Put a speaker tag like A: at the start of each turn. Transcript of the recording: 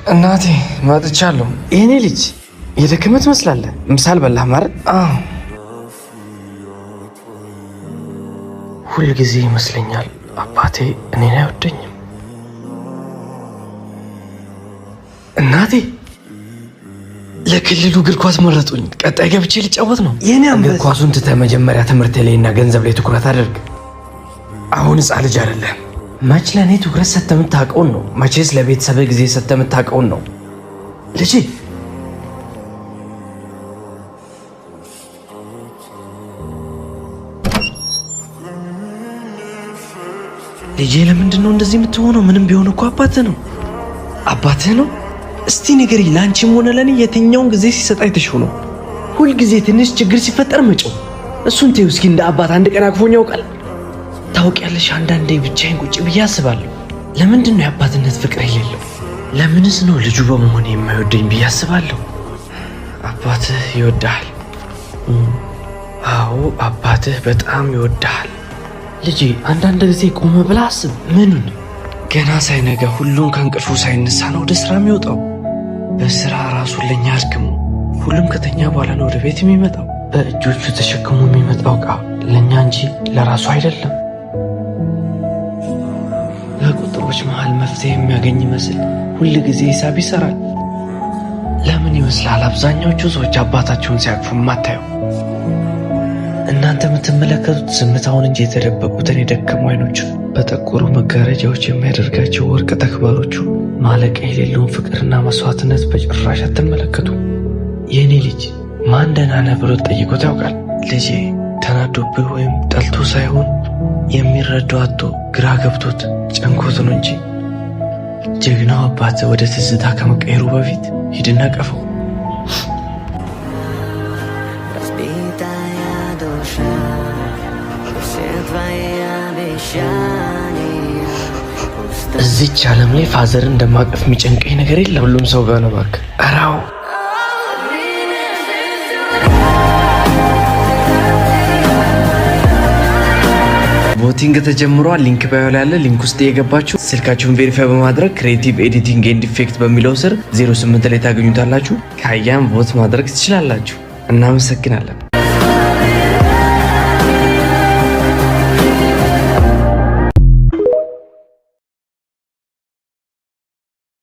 A: እናቴ መጥቻለሁ።
B: የኔ ልጅ የደከመህ ትመስላለህ። ምሳል በላህ ማለት?
A: አዎ።
B: ሁል ጊዜ ይመስለኛል አባቴ እኔን አይወደኝም። እናቴ ለክልሉ እግር ኳስ መረጡኝ። ቀጣይ ገብቼ ልጫወት ነው።
A: የኔ
B: እግር ኳሱን ትተህ መጀመሪያ ትምህርት ላይና ገንዘብ ላይ ትኩረት አድርግ። አሁን ሕፃን ልጅ አይደለም። መች ለእኔ ትኩረት ሰጥተህ የምታውቀውን ነው። መቼስ ለቤተሰብህ ጊዜ ሰጥተህ የምታውቀውን ነው ልጄ። ልጄ ለምንድን ነው እንደዚህ የምትሆነው? ምንም ቢሆን እኮ አባትህ ነው። አባትህ ነው። እስቲ ንገሪኝ፣ ለአንቺም ሆነ ለእኔ የትኛውን ጊዜ ሲሰጥ አይተሽው ነው? ሁልጊዜ ትንሽ ችግር ሲፈጠር መጮህ። እሱን ተይው እስኪ። እንደ አባት አንድ ቀን አቅፎኝ ያውቃል? ታውቂያለሽ፣ አንዳንዴ ብቻዬን ቁጭ ብዬ አስባለሁ፣ ለምንድን ነው የአባትነት ፍቅር የሌለው? ለምንስ ነው ልጁ በመሆን የማይወደኝ ብዬ አስባለሁ። አባትህ ይወድሃል። አዎ አባትህ በጣም ይወድሃል ልጄ። አንዳንድ ጊዜ ቆመ ብለህ አስብ። ምኑን? ገና ሳይነጋ ሁሉም ከእንቅልፉ ሳይነሳ ነው ወደ ስራ የሚወጣው። በስራ ራሱን ለኛ አድክሞ ሁሉም ከተኛ በኋላ ነው ወደ ቤት የሚመጣው። በእጆቹ ተሸክሞ የሚመጣው ዕቃ ለእኛ እንጂ ለራሱ አይደለም። በቁጥሮች መሃል መፍትሄ የሚያገኝ ይመስል ሁል ጊዜ ሂሳብ ይሰራል። ለምን ይመስላል አብዛኛዎቹ ሰዎች አባታቸውን ሲያቅፉ የማታየው? እናንተ የምትመለከቱት ዝምታውን እንጂ የተደበቁትን የደከሙ አይኖችን፣ በጠቆሩ መጋረጃዎች የሚያደርጋቸው ወርቅ ተግባሮቹ ማለቂያ የሌለውን ፍቅርና መስዋዕትነት በጭራሽ አትመለከቱ። የእኔ ልጅ ማን ደህና ነህ ብሎ ጠይቆት ያውቃል? ልጄ ተናዶብህ ወይም ጠልቶ ሳይሆን የሚረዳው አጥቶ ግራ ገብቶት ጨንኮት ነው እንጂ። ጀግናው አባት ወደ ትዝታ ከመቀየሩ በፊት ሂድና ቀፈው። እዚች ዓለም ላይ ፋዘር እንደማቀፍ የሚጨንቀኝ ነገር የለም። ሁሉም ሰው ጋር ነው እባክህ። አራው ቮቲንግ ተጀምሯል። ሊንክ ባዮ ላይ ያለ ሊንክ ውስጥ የገባችሁ ስልካችሁን ቬሪፋይ በማድረግ ክሬቲቭ ኤዲቲንግ ኤንድ ኢፌክት በሚለው ስር 08 ላይ ታገኙታላችሁ። ካያም ቮት ማድረግ ትችላላችሁ። እናመሰግናለን።